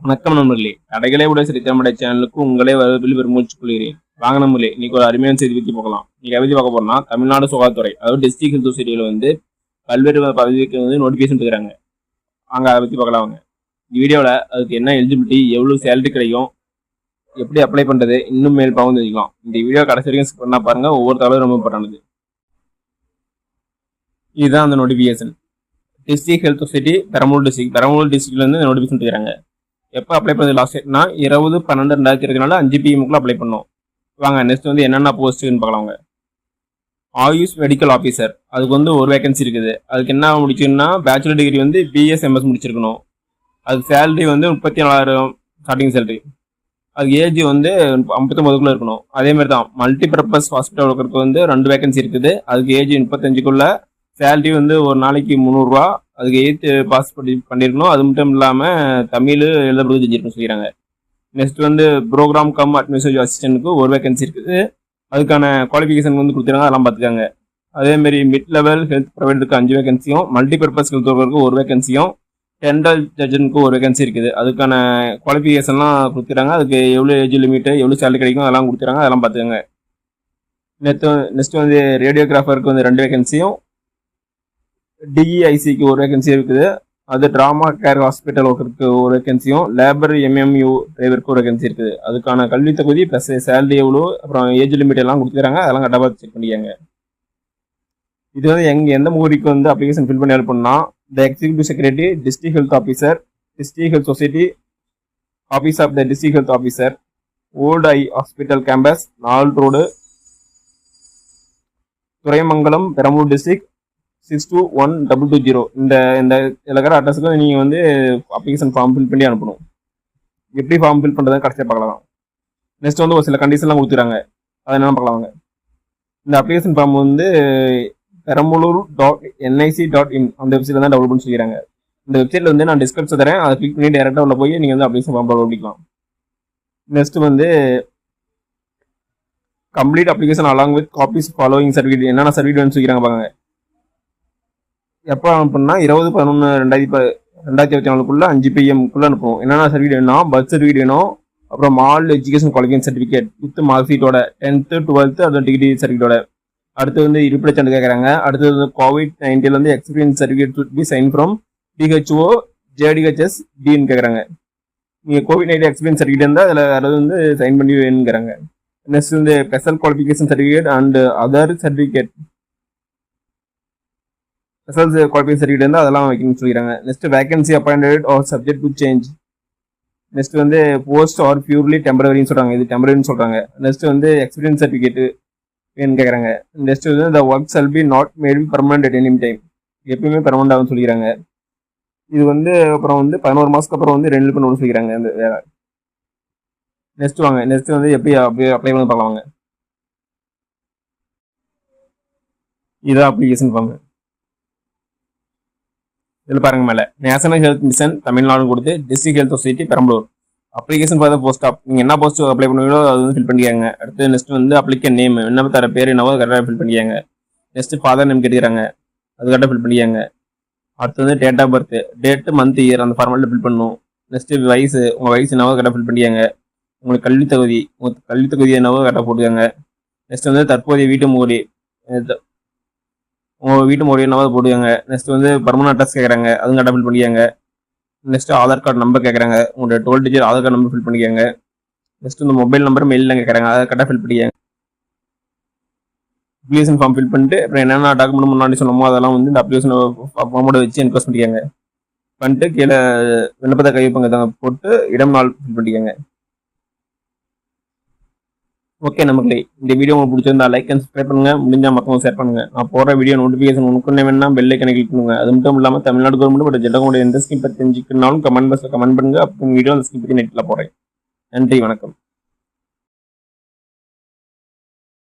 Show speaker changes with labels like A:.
A: வணக்கம் நண்பர்களே, கடைகளே உடைய சரித்திரமடை சேனலுக்கு உங்களே வரவில் பெருமூச்சு கொள்கிறேன். வாங்க நண்பர்களே, இன்னைக்கு ஒரு அருமையான செய்தி பற்றி பார்க்கலாம். இன்னைக்கு பற்றி பார்க்க போறோம்னா, தமிழ்நாடு சுகாதாரத்துறை அதாவது டிஸ்ட்ரிக்ட் ஹெல்த் சொசைட்டியில் வந்து பல்வேறு பதவிக்கு வந்து நோட்டிபிகேஷன் இருக்கிறாங்க. வாங்க அதை பற்றி பார்க்கலாம். வாங்க இந்த வீடியோவில் அதுக்கு என்ன எலிஜிபிலிட்டி, எவ்வளவு சேலரி கிடைக்கும், எப்படி அப்ளை பண்றது, இன்னும் மேல் பாவம் தெரிஞ்சுக்கலாம். இந்த வீடியோ கடைசி வரைக்கும் ஸ்கிப் பண்ணா பாருங்க, ஒவ்வொரு தகவலும் ரொம்ப இம்பார்ட்டன்ட். இதுதான் அந்த notification. District health society Perambalur டிஸ்ட்ரிக்ட்ல இருந்து நோட்டிபிகேஷன் இருக்கிறாங்க. எப்போ அப்ளை பண்ணது லாஸ்ட் டேட்னா 20/12/2024 5 PM அப்ளை பண்ணோம். வாங்க நெக்ஸ்ட் வந்து என்னென்ன போஸ்ட்டுன்னு பார்க்கலாங்க. ஆயுஷ் மெடிக்கல் ஆஃபீஸர், அதுக்கு வந்து ஒரு வேகன்சி இருக்குது. அதுக்கு என்ன முடிச்சுன்னா பேச்சுலர் டிகிரி வந்து BS/MS முடிச்சிருக்கணும். அதுக்கு சேலரி வந்து 34,000 ஸ்டார்டிங் சேலரி. அதுக்கு ஏஜ் வந்து 59 இருக்கணும். அதே மாதிரி தான் மல்டி பர்பஸ் ஹாஸ்பிட்டல் ஒர்க்கருக்கு வந்து 2 வேகன்சி இருக்குது. அதுக்கு ஏஜ் 35 சேலரி வந்து ஒரு நாளைக்கு 300 ரூபா. அதுக்கு 8th பாஸ் பண்ணியிருக்கணும். அது மட்டும் இல்லாமல் தமிழ் எழுதுறது செஞ்சிருக்கணும் சொல்லிடுறாங்க. நெக்ஸ்ட் வந்து ப்ரோக்ராம் கம் அட்மினிஸ்ட்ரேட்டிவ் அசிஸ்டன்ட்டுக்கு ஒரு வேகன்சி இருக்குது. அதுக்கான குவாலிஃபிகேஷன் வந்து கொடுத்துருக்காங்க, அதெல்லாம் பார்த்துக்காங்க. அதேமாரி மிட் லெவல் ஹெல்த் ப்ரொவைடருக்கு 5 வேகன்சியும், மல்டி பர்பஸ் ஹெல்த் ஒர்க்கருக்கு ஒரு வேகன்சியும், டென்டல் ஜட்ஜனுக்கு ஒரு வேகன்சி இருக்குது. அதுக்கான குவாலிஃபிகேஷன்லாம் கொடுத்துறாங்க. அதுக்கு எவ்வளோ ஏஜ் லிமிட்டு, எவ்வளோ சேலரி கிடைக்கும் அதெல்லாம் கொடுத்துறாங்க, அதெல்லாம் பார்த்துக்கோங்க. நெக்ஸ்ட் வந்து ரேடியோகிராஃபருக்கு வந்து 2 வேகன்சியும், DEICக்கு ஒரு வேகன்சி இருக்குது. அது ட்ராமா கேர் ஹாஸ்பிட்டல் ஒர்க்கருக்கு ஒரு வேகன்சியும், லேபர் MMU டிரைவருக்கு ஒரு வேகன்சி இருக்குது. அதுக்கான கல்வி தகுதி ப்ளஸ் சேலரி எவ்வளோ, அப்புறம் ஏஜ் லிமிட் எல்லாம் கொடுத்துறாங்க, அதெல்லாம் கரெக்டாக செக் பண்ணிக்கங்க. இது வந்து எந்த முகவரிக்கு வந்து அப்ளிகேஷன் ஃபில் பண்ணி ஹெல்ப் பண்ணால் the executive secretary, district health officer, district health society, office of the district health officer, old eye hospital campus, 4 road, Thuraimangalam, Perambalur district 621220. இந்த இருக்கிற அட்ரஸுக்கு நீங்கள் வந்து அப்ளிகேஷன் ஃபார்ம் ஃபில் பண்ணி அனுப்பணும். எப்படி ஃபார்ம் ஃபில் பண்ணுறதுன்னு கடைசியாக பார்க்கலாம். நெக்ஸ்ட் வந்து ஒரு சில கண்டிஷன்லாம் கொடுத்துறாங்க, அதை என்ன பார்க்கலாங்க. இந்த அப்ளிகேஷன் ஃபார்ம் வந்து perambalur.nic.in அந்த வெப்சைட்டில் தான் டவுன்லோட் பண்ணி சொல்லிடுறாங்க. இந்த வெப்சைட்டில் வந்து நான் டிஸ்கிரிப்ஷன் தரேன், அதை கிளிக் பண்ணி டேரெக்டாக உள்ள போய் நீங்கள் வந்து அப்ளிகேஷன் ஃபார்ம் டவுன்லோட் பண்ணிக்கலாம். நெக்ஸ்ட் வந்து complete application along with copies following certificate, என்னென்ன சர்டிஃபிகேட் சொல்லிக்கிறாங்க பாருங்க. எப்போ அனுப்புனா 20/11/2024 5 PM அனுப்புவோம். என்னென்ன சர்டிஃபிகேட் வேணும், பர்த் சர்டிஃபிகேட் வேணும், அப்புறம் all education qualification certificate with mark ஷீட்டோட 10th 12th அது டிகிரி சர்டிஃபிகேட்டோட. அடுத்து வந்து இருப்பிட சான்று கேட்குறாங்க. அடுத்தது வந்து COVID-19 experience certificate should be sign from DHO JDHS டின்னு கேட்குறாங்க. நீங்கள் COVID-19 எக்ஸ்பீரியன்ஸ் சர்டிஃபிகேட் இருந்தால் அதில் அதை வந்து சைன் பண்ணி வேணுங்கிறாங்க. நெக்ஸ்ட் வந்து special qualification certificate and other certificate, special qualification certificate இருந்தால் அதெல்லாம் வைக்கணும்னு சொல்லிடுறாங்க. Next vacancy appointed R subject to change. Next வந்து போஸ்ட் ஆர் பியூர்லி டெம்பரரின்னு சொல்கிறாங்க, இது டெம்பரரின்னு சொல்கிறாங்க. நெக்ஸ்ட் வந்து எக்ஸ்பீரியன்ஸ் சர்டிஃபிகேட் வேணும்னு கேட்குறாங்க. நெக்ஸ்ட் வந்து the work shall be not made be permanent at any time, எப்பயுமே பர்மனன்ட் ஆகும்னு சொல்லிக்கிறாங்க. இது வந்து அப்புறம் வந்து 11 மாதத்துக்கு அப்புறம் வந்து ரெனியூல் பண்ணணும்னு சொல்லிக்கிறாங்க இந்த வேலை. நெக்ஸ்ட் வாங்க, நெக்ஸ்ட் வந்து எப்படி அப்ளை பண்ணி பார்க்கலாங்க. இதான் அப்ளிகேஷன் ஃபார்ம். இதில் பாருங்க, மேலே நேஷனல் ஹெல்த் மிஷன் தமிழ்நாடு கொடுத்து district health society Perambalur application for the post of, நீங்கள் என்ன போஸ்ட் அப்ளை பண்ணுவீங்களோ அது வந்து ஃபில் பண்ணிக்காங்க. அடுத்து நெக்ஸ்ட் வந்து அப்ளிகேஷன் நேம், என்ன தர பேர் என்னவோ கரெக்டாக ஃபில் பண்ணிக்காங்க. நெக்ஸ்ட் ஃபாதர் நேம் கேட்டுக்கிறாங்க, அது கரெக்டாக ஃபில் பண்ணிக்காங்க. அடுத்து வந்து date of birth, date month year அந்த ஃபார்மெட்டில் ஃபில் பண்ணணும். நெக்ஸ்ட் வயசு, உங்கள் வயசு என்னவோ கரெக்டாக ஃபில் பண்ணிக்காங்க. உங்களுக்கு கல்வி தகுதி என்னவோ கரெக்டாக போட்டுக்காங்க. நெக்ஸ்ட் வந்து தற்போதைய வீட்டு முகவரி, உங்கள் வீட்டு முறையை என்னவோ போடுவாங்க. நெக்ஸ்ட் வந்து பர்மனன்ட் அட்ரஸ் கேட்குறாங்க, அதுவும் கரெக்டாக ஃபில் பண்ணிக்காங்க. நெக்ஸ்ட் ஆதார் கார்டு நம்பர் கேட்குறாங்க, உங்களோட 12 digit Aadhaar card number fill பண்ணிக்காங்க. நெக்ஸ்ட் வந்து மொபைல் நம்பர் மெயிலில் கேட்குறாங்க, அதை கரெக்டாக ஃபில் பண்ணிக்காங்க. அப்ளிகேஷன் ஃபார்ம் ஃபில் பண்ணிட்டு அப்புறம் என்னென்ன டாக்குமெண்ட் முன்னாடி சொன்னமோ அதெல்லாம் வந்து இந்த அப்ளிகேஷன் ஃபார்மோட வச்சு என்கொஸ்ட் பண்ணிட்டு கீழே விண்ணப்பத்தை கையொப்பங்க போட்டு இடம் நாள் ஃபில் பண்ணிக்காங்க. ஓகே நமக்கு இந்த வீடியோ உங்களுக்கு பிடிச்சிருந்தா லைக் அண்ட் சப்ஸ்கிரைப் பண்ணுங்க, முடிஞ்சா மக்களும் ஷேர் பண்ணுங்க. நான் போடுற வீடியோ நோட்டிஃபிகேஷன் உனக்கு வேணா பெல் ஐக்கனை கிளிக் பண்ணுங்க. அது மட்டும் இல்லாமல் தமிழ்நாடு கவர்மெண்ட் பட் ஜெட்டகோட எந்த ஸ்கீம் பற்றி தெரிஞ்சுக்கணும்னாலும் கமெண்ட் பாக்ஸில் கமெண்ட் பண்ணுங்க. அப்போ வீடியோ அந்த ஸ்கீம் பற்றி நெட்டில் போடுறேன். நன்றி, வணக்கம்.